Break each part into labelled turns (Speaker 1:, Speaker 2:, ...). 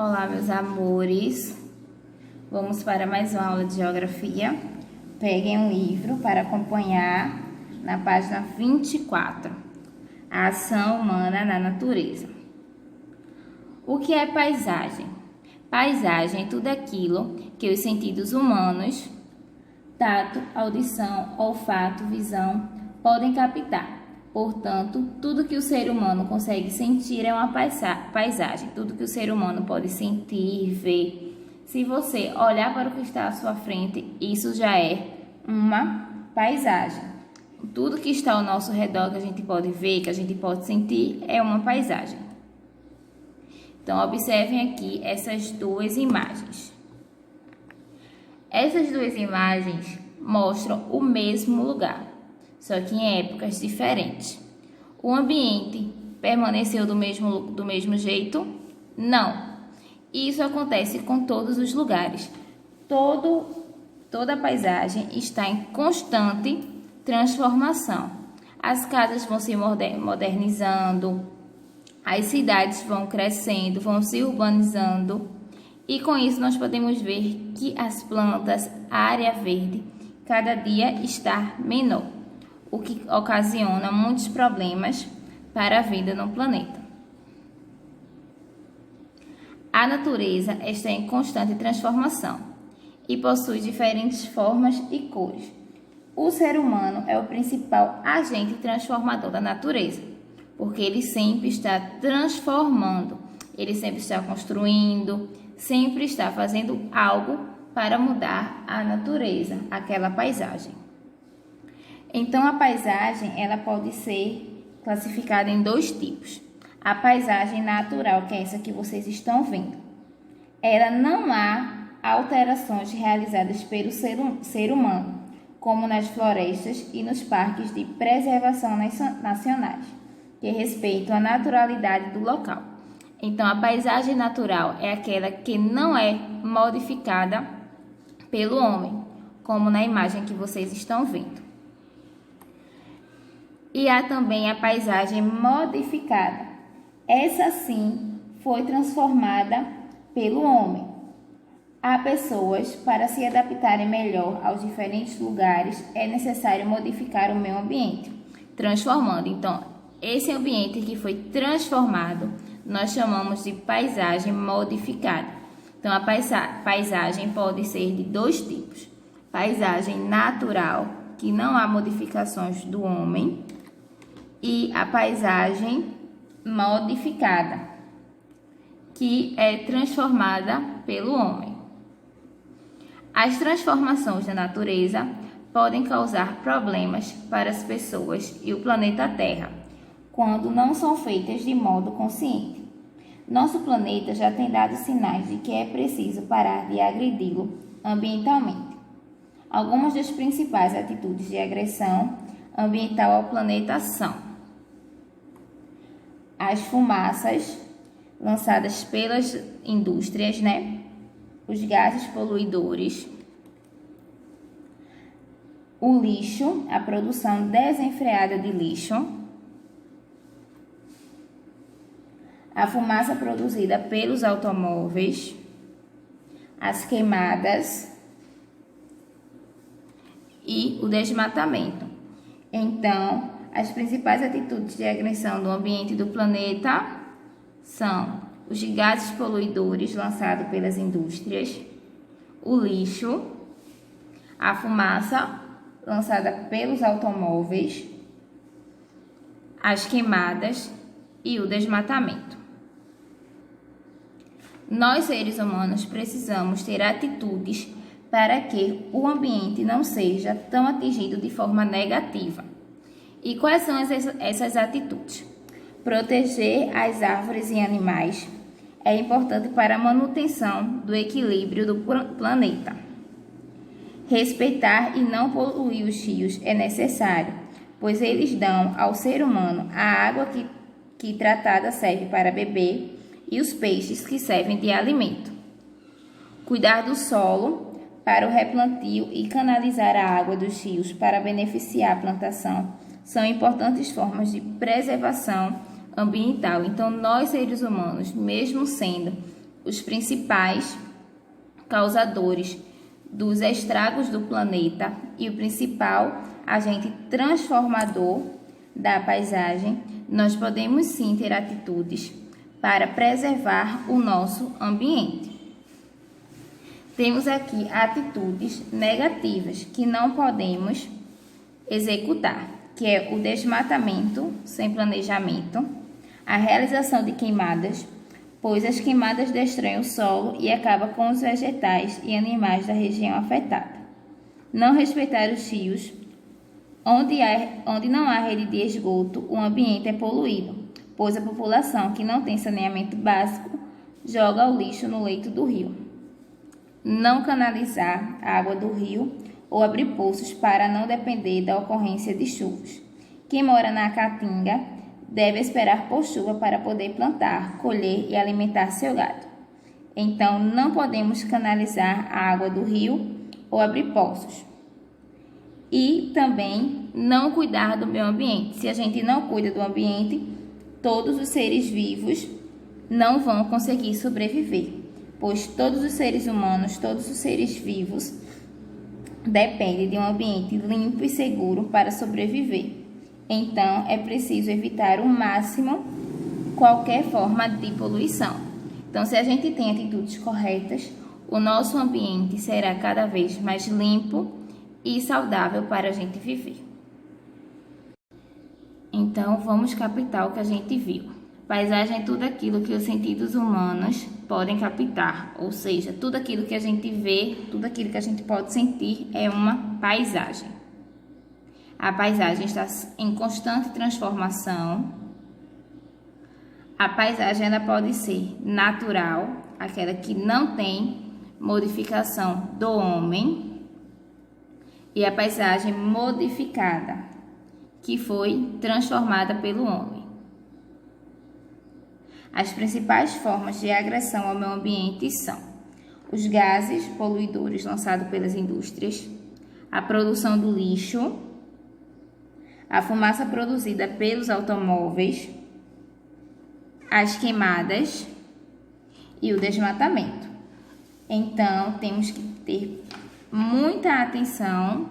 Speaker 1: Olá, meus amores. Vamos para mais uma aula de geografia. Peguem um livro para acompanhar na página 24. A ação humana na natureza. O que é paisagem? Paisagem é tudo aquilo que os sentidos humanos, tato, audição, olfato, visão, podem captar. Portanto, tudo que o ser humano consegue sentir é uma paisagem. Tudo que o ser humano pode sentir, ver. Se você olhar para o que está à sua frente, isso já é uma paisagem. Tudo que está ao nosso redor, que a gente pode ver, que a gente pode sentir, é uma paisagem. Então, observem aqui essas duas imagens. Essas duas imagens mostram o mesmo lugar, só que em épocas diferentes. O ambiente permaneceu do mesmo jeito? Não. Isso acontece com todos os lugares. Toda a paisagem está em constante transformação. As casas vão se modernizando, as cidades vão crescendo, vão se urbanizando, e com isso nós podemos ver que as plantas, a área verde, cada dia está menor, o que ocasiona muitos problemas para a vida no planeta. A natureza está em constante transformação e possui diferentes formas e cores. O ser humano é o principal agente transformador da natureza, porque ele sempre está transformando, ele sempre está construindo, sempre está fazendo algo para mudar a natureza, aquela paisagem. Então, a paisagem ela pode ser classificada em dois tipos. A paisagem natural, que é essa que vocês estão vendo. Ela não há alterações realizadas pelo ser humano, como nas florestas e nos parques de preservação nacionais, que respeitam a naturalidade do local. Então, a paisagem natural é aquela que não é modificada pelo homem, como na imagem que vocês estão vendo. E há também a paisagem modificada. Essa sim foi transformada pelo homem. Há pessoas, para se adaptarem melhor aos diferentes lugares, é necessário modificar o meio ambiente, transformando. Então, esse ambiente que foi transformado, nós chamamos de paisagem modificada. Então, a paisagem pode ser de dois tipos. Paisagem natural, que não há modificações do homem, e a paisagem modificada, que é transformada pelo homem. As transformações da natureza podem causar problemas para as pessoas e o planeta Terra, quando não são feitas de modo consciente. Nosso planeta já tem dado sinais de que é preciso parar de agredi-lo ambientalmente. Algumas das principais atitudes de agressão ambiental ao planeta são as fumaças lançadas pelas indústrias, os gases poluidores, o lixo, a produção desenfreada de lixo, a fumaça produzida pelos automóveis, as queimadas e o desmatamento. Então, as principais atitudes de agressão do ambiente e do planeta são os gases poluidores lançados pelas indústrias, o lixo, a fumaça lançada pelos automóveis, as queimadas e o desmatamento. Nós, seres humanos, precisamos ter atitudes para que o ambiente não seja tão atingido de forma negativa. E quais são essas atitudes? Proteger as árvores e animais é importante para a manutenção do equilíbrio do planeta. Respeitar e não poluir os rios é necessário, pois eles dão ao ser humano a água que tratada serve para beber e os peixes que servem de alimento. Cuidar do solo para o replantio e canalizar a água dos rios para beneficiar a plantação são importantes formas de preservação ambiental. Então, nós seres humanos, mesmo sendo os principais causadores dos estragos do planeta e o principal agente transformador da paisagem, nós podemos sim ter atitudes para preservar o nosso ambiente. Temos aqui atitudes negativas que não podemos executar, que é o desmatamento sem planejamento, a realização de queimadas, pois as queimadas destroem o solo e acabam com os vegetais e animais da região afetada. Não respeitar os rios. Onde não há rede de esgoto, o ambiente é poluído, pois a população que não tem saneamento básico joga o lixo no leito do rio. Não canalizar a água do rio ou abrir poços para não depender da ocorrência de chuvas. Quem mora na caatinga deve esperar por chuva para poder plantar, colher e alimentar seu gado. Então, não podemos canalizar a água do rio ou abrir poços. E também não cuidar do meio ambiente. Se a gente não cuida do ambiente, todos os seres vivos não vão conseguir sobreviver, pois todos os seres humanos, todos os seres vivos dependem de um ambiente limpo e seguro para sobreviver. Então, é preciso evitar ao máximo qualquer forma de poluição. Então, se a gente tem atitudes corretas, o nosso ambiente será cada vez mais limpo e saudável para a gente viver. Então, vamos captar o que a gente viu. Paisagem é tudo aquilo que os sentidos humanos podem captar, ou seja, tudo aquilo que a gente vê, tudo aquilo que a gente pode sentir é uma paisagem. A paisagem está em constante transformação. A paisagem ela pode ser natural, aquela que não tem modificação do homem, e a paisagem modificada, que foi transformada pelo homem. As principais formas de agressão ao meio ambiente são os gases poluidores lançados pelas indústrias, a produção do lixo, a fumaça produzida pelos automóveis, as queimadas e o desmatamento. Então, temos que ter muita atenção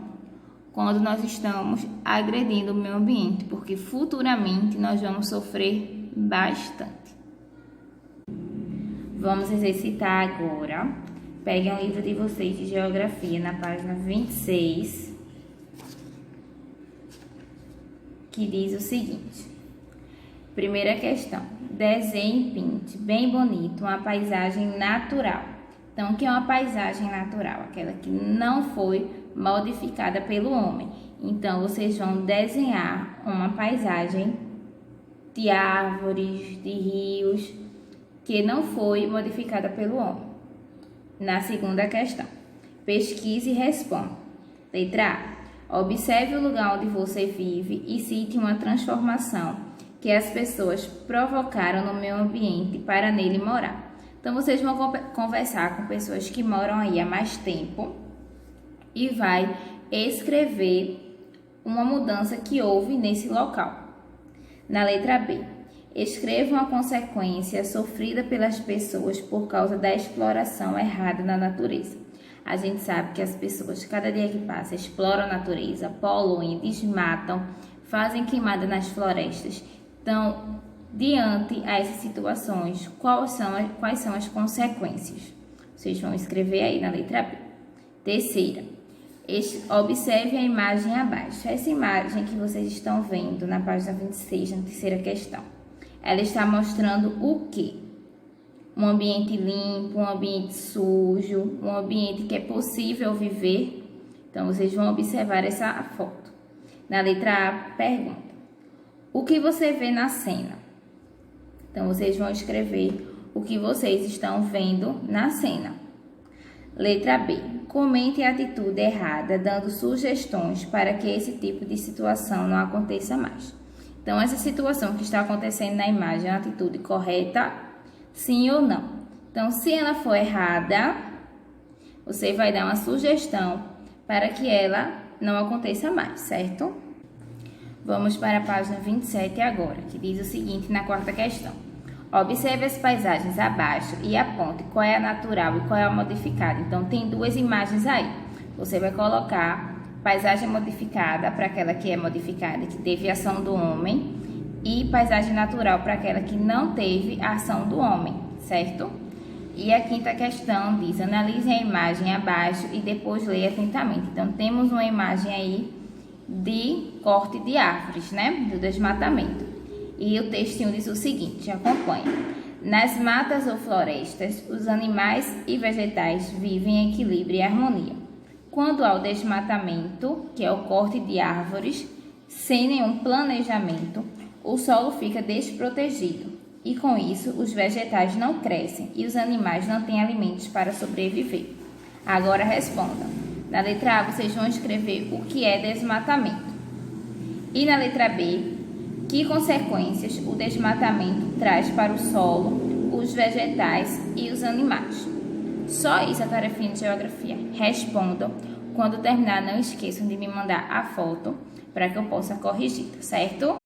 Speaker 1: quando nós estamos agredindo o meio ambiente, porque futuramente nós vamos sofrer bastante. Vamos exercitar agora. Peguem um livro de vocês de geografia na página 26, que diz o seguinte. Primeira questão. Desenhe e pinte bem bonito uma paisagem natural. Então, o que é uma paisagem natural? Aquela que não foi modificada pelo homem. Então, vocês vão desenhar uma paisagem de árvores, de rios, que não foi modificada pelo homem. Na segunda questão, pesquise e responda. Letra A. Observe o lugar onde você vive e cite uma transformação que as pessoas provocaram no meio ambiente para nele morar. Então, vocês vão conversar com pessoas que moram aí há mais tempo e vai escrever uma mudança que houve nesse local. Na letra B, escreva uma consequência sofrida pelas pessoas por causa da exploração errada da natureza. A gente sabe que as pessoas, cada dia que passa, exploram a natureza, poluem, desmatam, fazem queimada nas florestas. Então, diante a essas situações, quais são as consequências? Vocês vão escrever aí na letra B. Terceira, observe a imagem abaixo. Essa imagem que vocês estão vendo na página 26, na terceira questão, ela está mostrando o quê? Um ambiente limpo, um ambiente sujo, um ambiente que é possível viver. Então, vocês vão observar essa foto. Na letra A, pergunta: o que você vê na cena? Então, vocês vão escrever o que vocês estão vendo na cena. Letra B. Comente a atitude errada, dando sugestões para que esse tipo de situação não aconteça mais. Então, essa situação que está acontecendo na imagem é uma atitude correta, sim ou não? Então, se ela for errada, você vai dar uma sugestão para que ela não aconteça mais, certo? Vamos para a página 27 agora, que diz o seguinte na quarta questão. Observe as paisagens abaixo e aponte qual é a natural e qual é a modificada. Então, tem duas imagens aí. Você vai colocar paisagem modificada para aquela que é modificada, que teve ação do homem, e paisagem natural para aquela que não teve ação do homem, certo? E a quinta questão diz: analise a imagem abaixo e depois leia atentamente. Então, temos uma imagem aí de corte de árvores, né? Do desmatamento. E o textinho diz o seguinte, acompanha. Nas matas ou florestas, os animais e vegetais vivem em equilíbrio e harmonia. Quando há o desmatamento, que é o corte de árvores, sem nenhum planejamento, o solo fica desprotegido. E com isso, os vegetais não crescem e os animais não têm alimentos para sobreviver. Agora responda. Na letra A, vocês vão escrever o que é desmatamento. E na letra B, que consequências o desmatamento traz para o solo, os vegetais e os animais? Só isso a tarefinha de geografia. Respondam. Quando terminar, não esqueçam de me mandar a foto para que eu possa corrigir, certo?